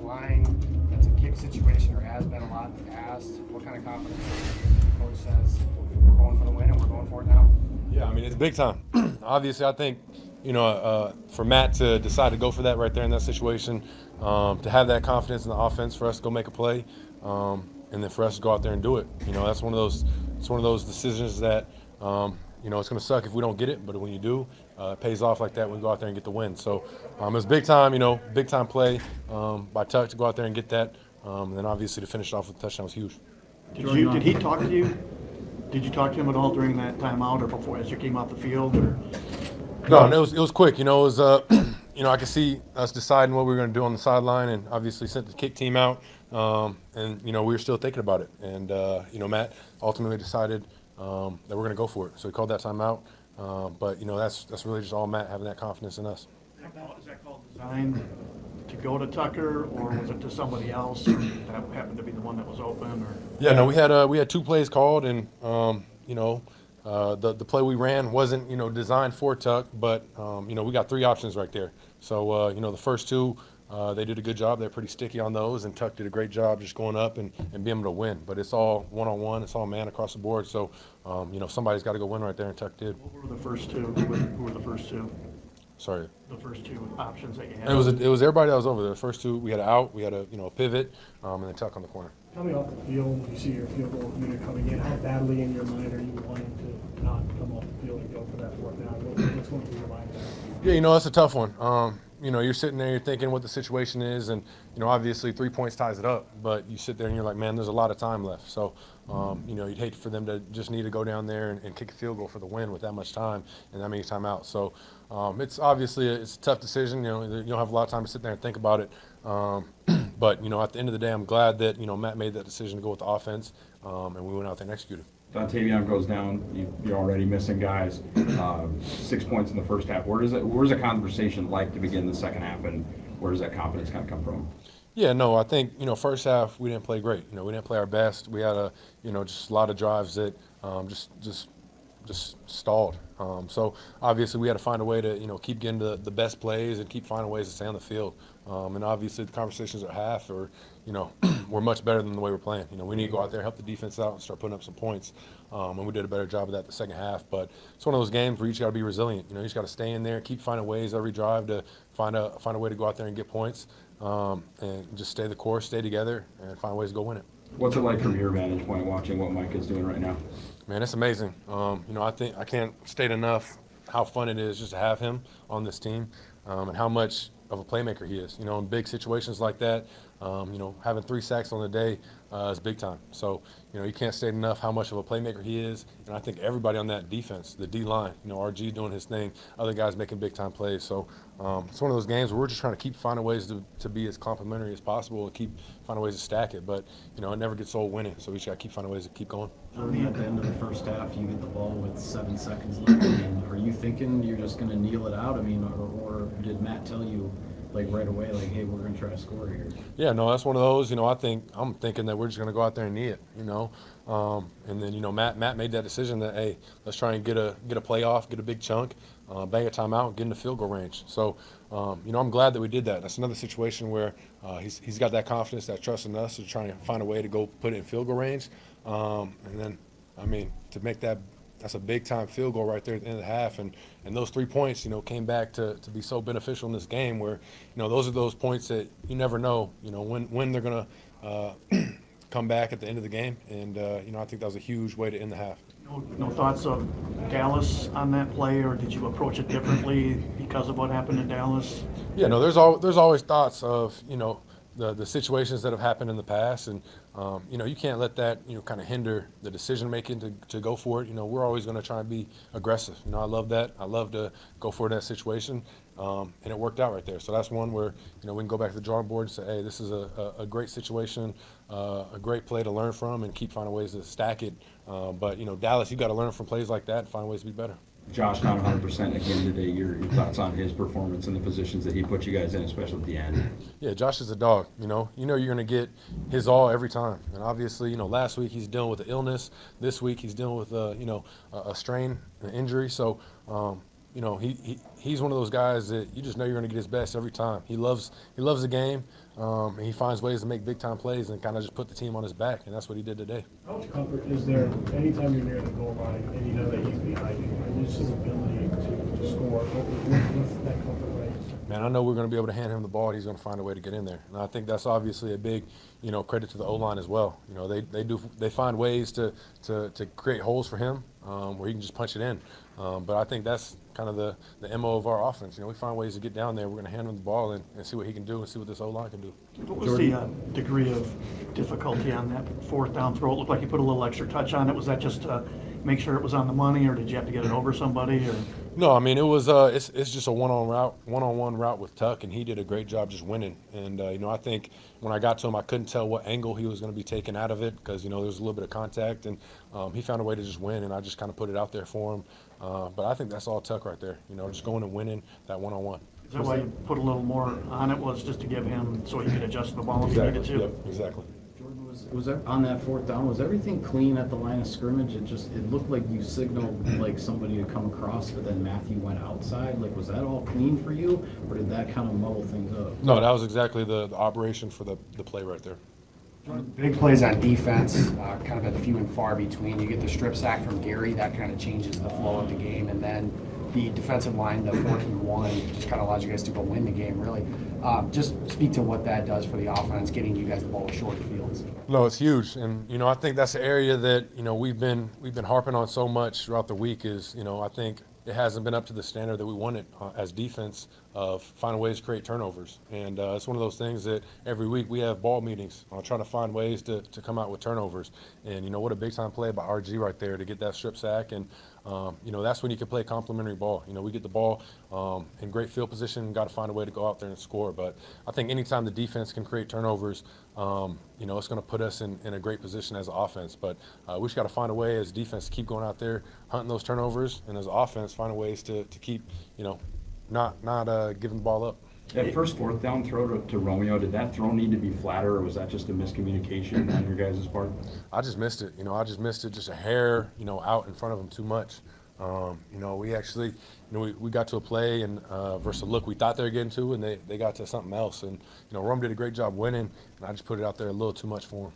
line that's a kick situation or has been a lot in the past? What kind of confidence the coach says we're going for the win and we're going for it now? Yeah, I mean, it's big time. Obviously, I think, for Matt to decide to go for that right there in that situation, to have that confidence in the offense for us to go make a play, and then for us to go out there and do it. That's it's one of those decisions that, it's going to suck if we don't get it, but when you do, it pays off like that when we go out there and get the win. So it was big time, big time play by Tuck to go out there and get that. And then obviously to finish it off with a touchdown was huge. Did he talk to you? Did you talk to him at all during that timeout or before as you came off the field? Or? No, it was quick. It was I could see us deciding what we were going to do on the sideline, and obviously sent the kick team out, and we were still thinking about it. And Matt ultimately decided that we're going to go for it, so he called that timeout. But that's really just all Matt having that confidence in us. Is that call designed to go to Tucker, or was it to somebody else that happened to be the one that was open? Or? Yeah, no, we had 2 plays called, and the play we ran wasn't designed for Tuck, but we got 3 options right there. So the first 2, they did a good job. They're pretty sticky on those, and Tuck did a great job just going up and being able to win. But it's all one-on-one. It's all man across the board. So somebody's got to go win right there, and Tuck did. What were the first 2? Who were the first 2? Sorry. The first 2 options that you had. It was everybody that was over there. The first 2, we had an out, we had a pivot, and then Tuck on the corner. Coming off the field, you see your field goal unit coming in. How badly in your mind are you wanting to not come off the field and go for that 4th down? What's going through your mind there? Yeah, it's a tough one. You're sitting there, you're thinking what the situation is, and obviously 3 points ties it up. But you sit there and you're like, man, there's a lot of time left. So, you'd hate for them to just need to go down there and kick a field goal for the win with that much time and that many timeouts. So, it's obviously it's a tough decision. You don't have a lot of time to sit there and think about it. But at the end of the day, I'm glad that Matt made that decision to go with the offense, and we went out there and executed. Dontavion goes down. You're already missing guys. 6 points in the first half. Where's the conversation like to begin the second half, and where does that confidence kind of come from? Yeah, no, I think first half we didn't play great. We didn't play our best. We had just a lot of drives that just stalled. So obviously we had to find a way to keep getting the best plays and keep finding ways to stay on the field. And obviously the conversations at half are we're much better than the way we're playing. We need to go out there, help the defense out, and start putting up some points. And we did a better job of that the second half. But it's one of those games where you just got to be resilient. You just got to stay in there, keep finding ways every drive to find a way to go out there and get points, and just stay the course, stay together, and find ways to go win it. What's it like from your vantage point watching what Micah is doing right now? Man, it's amazing. I think I can't state enough how fun it is just to have him on this team, and how much of a playmaker he is. In big situations like that, having 3 sacks on the day is big time. So, you can't state enough how much of a playmaker he is. And I think everybody on that defense, the D-line, RG doing his thing, other guys making big-time plays. So it's one of those games where we're just trying to keep finding ways to be as complimentary as possible and keep finding ways to stack it. But, it never gets old winning, so we just got to keep finding ways to keep going. At the end of the first half, you get the ball with 7 seconds left. Are you thinking you're just going to kneel it out? Or did Matt tell you, right away, hey, we're going to try to score here? Yeah, no, that's one of those. I'm thinking that we're just going to go out there and knee it. And then Matt made that decision that, hey, let's try and get a play off, get a big chunk, bang a timeout, get in the field goal range. So I'm glad that we did that. That's another situation where he's got that confidence, that trust in us to try and find a way to go put it in field goal range. And then to make that's a big-time field goal right there at the end of the half. And those 3 points, came back to be so beneficial in this game where, those are those points that you never know, when they're going to come back at the end of the game. And, I think that was a huge way to end the half. No thoughts of Dallas on that play, or did you approach it differently because of what happened in Dallas? Yeah, no, there's always thoughts of, the situations that have happened in the past, and you can't let that kind of hinder the decision making to go for it. We're always going to try and be aggressive. I love that. I love to go for that situation, and it worked out right there. So that's one where we can go back to the drawing board and say, hey, this is a great situation, a great play to learn from, and keep finding ways to stack it. But Dallas, you got to learn from plays like that and find ways to be better. Josh not 100% again today. Your thoughts on his performance and the positions that he put you guys in, especially at the end? Yeah, Josh is a dog. You're going to get his all every time. And obviously, last week he's dealing with an illness. This week he's dealing with a strain, an injury. So, he's one of those guys that you just know you're going to get his best every time. He loves the game, and he finds ways to make big time plays and kind of just put the team on his back, and that's what he did today. How much comfort is there anytime you're near the goal line and you know that he's behind you, and just his ability to score? What's that comfort like? Man, I know we're going to be able to hand him the ball, and he's going to find a way to get in there. And I think that's obviously a big, credit to the O-line as well. They find ways to create holes for him where he can just punch it in. But I think that's kind of the MO of our offense. We find ways to get down there. We're going to hand him the ball and see what he can do and see what this O-line can do. What was the degree of difficulty on that fourth down throw? It looked like you put a little extra touch on it. Was that just to make sure it was on the money, or did you have to get it over somebody? Or? No, I mean, it was it's just a one-on-one route with Tuck, and he did a great job just winning. And I think when I got to him, I couldn't tell what angle he was going to be taken out of it because there was a little bit of contact, and he found a way to just win, and I just kind of put it out there for him. But I think that's all Tuck right there, just going and winning that one-on-one. Is that why you put a little more on it, was just to give him so he could adjust the ball if he needed to? Yep, exactly. Jordan, was there, on that fourth down, was everything clean at the line of scrimmage? It looked like you signaled like somebody to come across, but then Matthew went outside. Like, was that all clean for you, or did that kind of muddle things up? No, that was exactly the operation for the play right there. Big plays on defense, kind of a few and far between. You get the strip sack from Gary, that kind of changes the flow of the game, and then the defensive line, the 4-1, just kind of allows you guys to go win the game, really. Just speak to what that does for the offense, getting you guys the ball with short fields. No, it's huge, and I think that's the area that we've been harping on so much throughout the week. Is I think it hasn't been up to the standard that we wanted as defense of finding ways to create turnovers. And it's one of those things that every week we have ball meetings trying to find ways to come out with turnovers. And what a big time play by RG right there to get that strip sack. And that's when you can play complementary ball. We get the ball in great field position, got to find a way to go out there and score. But I think anytime the defense can create turnovers, it's going to put us in a great position as an offense. But we just got to find a way as defense to keep going out there, hunting those turnovers, and as offense, finding ways to keep, not giving the ball up. That first fourth down throw to Romeo, did that throw need to be flatter, or was that just a miscommunication on your guys' part? I just missed it. I just missed it just a hair, out in front of him too much. We actually, we got to a play and versus a look we thought they were getting to, and they got to something else. And, Rome did a great job winning, and I just put it out there a little too much for him.